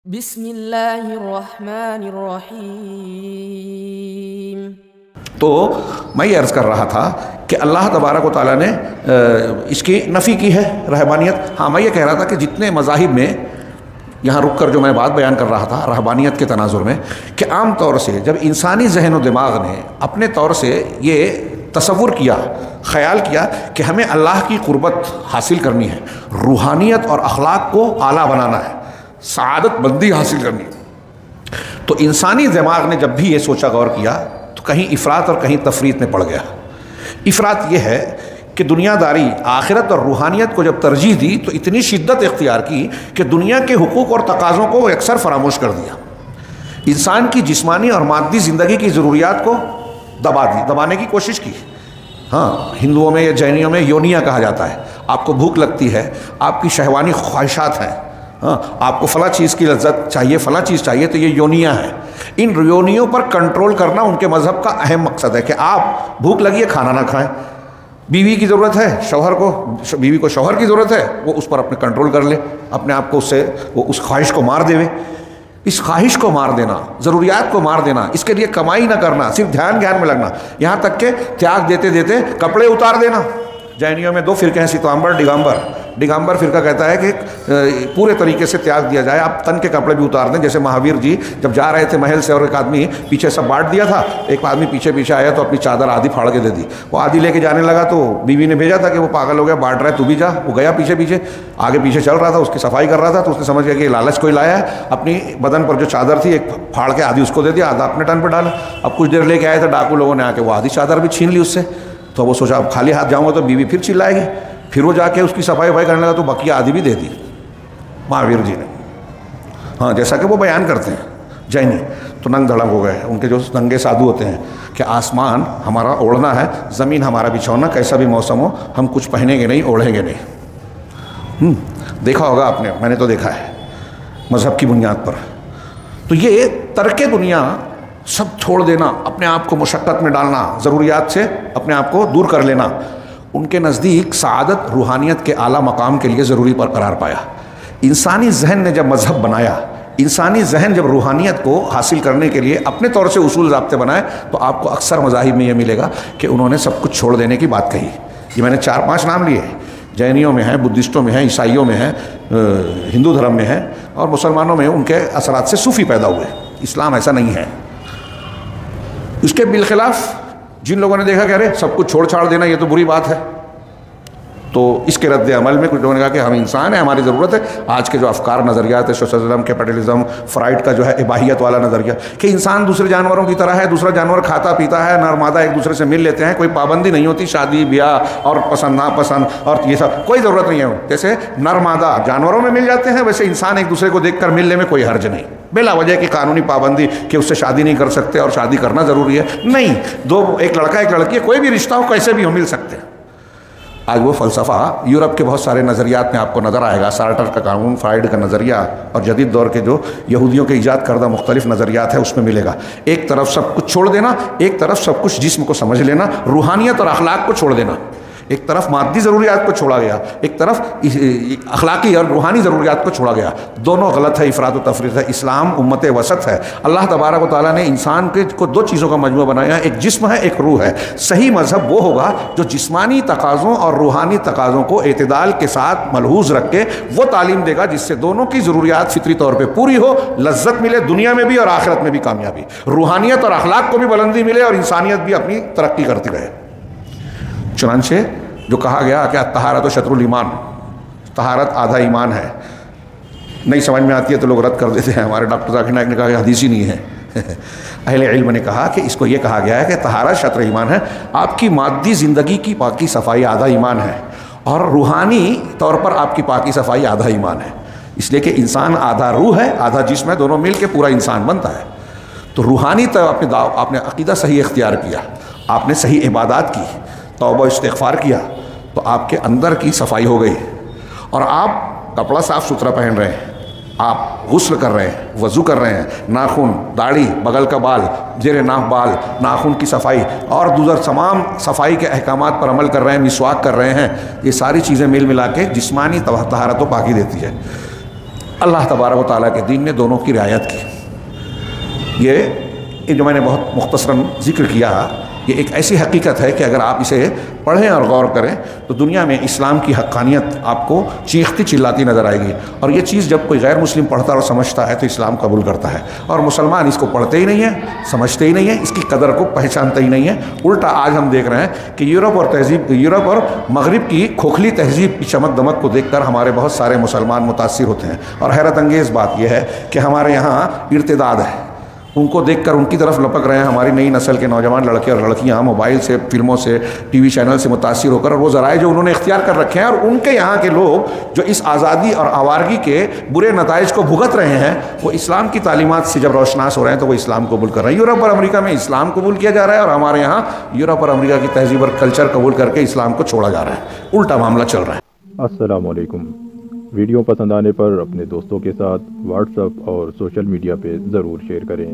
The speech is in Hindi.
बिस्मिल्लाहिर्रहमानिर्रहीम। तो मैं ये अर्ज़ कर रहा था कि अल्लाह तबारक व तआला ने इसकी नफ़ी की है रहबानियत। हाँ, मैं ये कह रहा था कि जितने मज़ाहिब में यहाँ रुक कर जो मैं बात बयान कर रहा था रहबानियत के तनाजुर में, कि आम तौर से जब इंसानी जहन व दिमाग ने अपने तौर से ये तसव्वुर किया, ख़याल किया कि हमें अल्लाह की क़ुर्बत हासिल करनी है, रूहानियत और अखलाक को आला बनाना है, सआदत बंदी हासिल करनी है, तो इंसानी दिमाग ने जब भी ये सोचा, गौर किया, तो कहीं इफ़रात और कहीं तफरीत में पड़ गया। इफ़रात ये है कि दुनियादारी, आखिरत और रूहानियत को जब तरजीह दी तो इतनी शिद्दत इख्तियार की कि दुनिया के हुकूक और तकाज़ों को अक्सर फरामोश कर दिया। इंसान की जिस्मानी और मादी ज़िंदगी की ज़रूरियात को दबाने की कोशिश की। हाँ, हिंदुओं में या जैनियों में योनिया कहा जाता है। आपको भूख लगती है, आपकी शहवानी ख्वाहिशात हैं, हाँ, आपको फ़ला चीज़ की लज्जत चाहिए, फ़ला चीज़ चाहिए, तो ये योनिया है। इन योनियों पर कंट्रोल करना उनके मज़हब का अहम मकसद है कि आप भूख लगी है, खाना ना खाएं। बीवी की ज़रूरत है, बीवी को शौहर की ज़रूरत है, वो उस पर अपने कंट्रोल कर ले, अपने आप को उससे वो उस ख्वाहिश को मार देवे। इस ख्वाहिश को मार देना, ज़रूरियात को मार देना, इसके लिए कमाई ना करना, सिर्फ ध्यान में लगना, यहाँ तक के त्याग देते देते कपड़े उतार देना। जैनियों में दो फ़िरके हैं, सितवाम्बर, दिगंबर। दिगंबर फ़िरका कहता है कि पूरे तरीके से त्याग दिया जाए, आप तन के कपड़े भी उतार दें। जैसे महावीर जी जब जा रहे थे महल से और एक आदमी पीछे सब बांट दिया था, एक आदमी पीछे पीछे आया तो अपनी चादर आधी फाड़ के दे दी। वो आधी लेके जाने लगा तो बीवी ने भेजा था कि वो पागल हो गया, बांट रहा है, तू भी जा। वो गया पीछे पीछे, आगे पीछे चल रहा था, उसकी सफाई कर रहा था, तो उसने समझ गया कि लालच कोई लाया है। अपनी बदन पर जो चादर थी एक फाड़ के आधी उसको दे दिया, आधा अपने टन पर डाला। अब कुछ देर लेके आए थे डाकू लोगों ने आके, वो आधी चादर भी छीन ली उससे। तो वो सोचा अब खाली हाथ जाऊँगा तो बीवी फिर चिल्लाएगी। फिर वो जाके उसकी सफाई वफाई करने लगा तो बकिया आधी भी दे दी महावीर जी ने। हाँ, जैसा कि वो बयान करते हैं जैनी, तो नंग धड़ंग हो गए उनके जो नंगे साधु होते हैं कि आसमान हमारा ओढ़ना है, ज़मीन हमारा बिछौना, कैसा भी मौसम हो हम कुछ पहनेंगे नहीं, ओढ़ेंगे नहीं। देखा होगा आपने, मैंने तो देखा है मज़हब की बुनियाद पर। तो ये तर्के दुनिया, सब छोड़ देना, अपने आप को मुशक्क़त में डालना, ज़रूरियात से अपने आप को दूर कर लेना, उनके नज़दीक सआदत रूहानियत के आला मकाम के लिए ज़रूरी पर करार पाया। इंसानी जहन ने जब मज़हब बनाया, इंसानी जहन जब रूहानियत को हासिल करने के लिए अपने तौर से उसूल ज़ाब्ते बनाए, तो आपको अक्सर मज़ाहिब में यह मिलेगा कि उन्होंने सब कुछ छोड़ देने की बात कही। ये मैंने 4-5 नाम लिए, जैनियों में है, बुद्धिस्टों में है, ईसाइयों में है, हिंदू धर्म में है, और मुसलमानों में उनके असरात से सूफ़ी पैदा हुए। इस्लाम ऐसा नहीं है। इसके बिलखिलाफ़ जिन लोगों ने देखा कि अरे सब कुछ छोड़ छाड़ देना ये तो बुरी बात है, तो इसके रद्द अमल में कुछ लोगों ने कहा कि हम इंसान हैं, हमारी ज़रूरत है। आज के जो अफकार नज़रियात है, सोशलिज्म, कैपिटलिज्म, फ्राइड का जो है इबाहियत वाला नज़रिया कि इंसान दूसरे जानवरों की तरह है, दूसरा जानवर खाता पीता है, नर मादा एक दूसरे से मिल लेते हैं, कोई पाबंदी नहीं होती, शादी ब्याह और पसंद नापसंद और ये सब कोई ज़रूरत नहीं है। जैसे नर मादा जानवरों में मिल जाते हैं, वैसे इंसान एक दूसरे को देख कर मिलने में कोई हर्ज नहीं, बिला वजह की कानूनी पाबंदी कि उससे शादी नहीं कर सकते और शादी करना ज़रूरी है, नहीं। एक लड़का एक लड़की, कोई भी रिश्ता हो कैसे भी हो मिल सकते हैं। आज वो फ़लसफ़ा यूरोप के बहुत सारे नज़रियात में आपको नज़र आएगा, सार्टर का कानून, फ्राइड का नज़रिया और जदीद दौर के जो यहूदियों के ईजाद करदा मुख्तलिफ नज़रियात है उसमें मिलेगा। एक तरफ सब कुछ छोड़ देना, एक तरफ सब कुछ जिस्म को समझ लेना, रूहानियत और अखलाक को छोड़ देना। एक तरफ मादी ज़रूरियात को छोड़ा गया, एक तरफ अखलाकी और रूहानी ज़रूरियात को छोड़ा गया। दोनों गलत है, इफ़रात व तफरीत है। इस्लाम उम्मत वसत है। अल्लाह तबारक व तआला ने इंसान को दो चीज़ों का मजमूआ बनाया है, एक जिस्म है, एक रूह है। सही मज़हब वो होगा जो जिस्मानी तकाज़ों और रूहानी तकाज़ों को एतदाल के साथ मलहूज़ रख के वो तालीम देगा जिससे दोनों की ज़रूरियात फितरी तौर पर पूरी हो, लज्जत मिले दुनिया में भी और आखिरत में भी कामयाबी, रूहानियत और अखलाक को भी बुलंदी मिले और इंसानियत भी अपनी तरक्की करती रहे। चुनांचे जो कहा गया कि तहारत शत्रुल ईमान, तहारत आधा ईमान है, नहीं समझ में आती है तो लोग रद्द कर देते हैं। हमारे डॉक्टर जाकिर नाइक ने कहा कि हदीस ही नहीं है। अहले इल्म ने कहा कि इसको ये कहा गया है कि तहारत शत्र ईमान है, आपकी मादी ज़िंदगी की पाकी सफाई आधा ईमान है और रूहानी तौर पर आपकी पाकी सफाई आधा ईमान है। इसलिए कि इंसान आधा रूह है, आधा जिस्म है, दोनों मिल के पूरा इंसान बनता है। तो रूहानी तो आपने अक़ीदा सही इख्तियार किया, आपने सही इबादत की, तौबा इस्तिग़फ़ार किया, तो आपके अंदर की सफाई हो गई और आप कपड़ा साफ़ सुथरा पहन रहे हैं, आप गुस्ल कर रहे हैं, वज़ू कर रहे हैं, नाखून, दाढ़ी, बगल का बाल, जेर नाक बाल, नाखून की सफाई और दूसर तमाम सफाई के अहकामात पर अमल कर रहे हैं, मिसवाक कर रहे हैं। ये सारी चीज़ें मिल मिला के जिस्मानी तहारत व पाकी देती है। अल्लाह तबारक व तआला के दीन ने दोनों की रियायत की। ये जो मैंने बहुत मुख्तसरन जिक्र किया, ये एक ऐसी हकीकत है कि अगर आप इसे पढ़ें और गौर करें तो दुनिया में इस्लाम की हक्कानियत आपको चीखती चिल्लाती नज़र आएगी। और ये चीज़ जब कोई गैर मुस्लिम पढ़ता और समझता है तो इस्लाम कबूल करता है, और मुसलमान इसको पढ़ते ही नहीं है, समझते ही नहीं है, इसकी कदर को पहचानते ही नहीं है। उल्टा आज हम देख रहे हैं कि यूरोप और मगरिब की खोखली तहजीब की चमक दमक को देखकर हमारे बहुत सारे मुसलमान मुतासिर होते हैं। और हैरत अंगेज़ बात यह है कि हमारे यहाँ इर्तिदाद है, उनको देखकर उनकी तरफ लपक रहे हैं हमारी नई नस्ल के नौजवान लड़के और लड़कियां, मोबाइल से, फिल्मों से, टीवी चैनल से मुतासिर होकर, और वो ज़राए जो उन्होंने इख्तियार कर रखे हैं, और उनके यहाँ के लोग जो इस आज़ादी और आवारगी के बुरे नताइज को भुगत रहे हैं, वो इस्लाम की तालीमात से जब रोशनास हो रहे हैं तो वो इस्लाम कबूल कर रहे हैं। यूरोप और अमेरिका में इस्लाम कबूल किया जा रहा है, और हमारे यहाँ यूरोप और अमेरिका की तहजीब और कल्चर कबूल करके इस्लाम को छोड़ा जा रहा है। उल्टा मामला चल रहा है। अस्सलाम वालेकुम। वीडियो पसंद आने पर अपने दोस्तों के साथ व्हाट्सएप और सोशल मीडिया पे ज़रूर शेयर करें।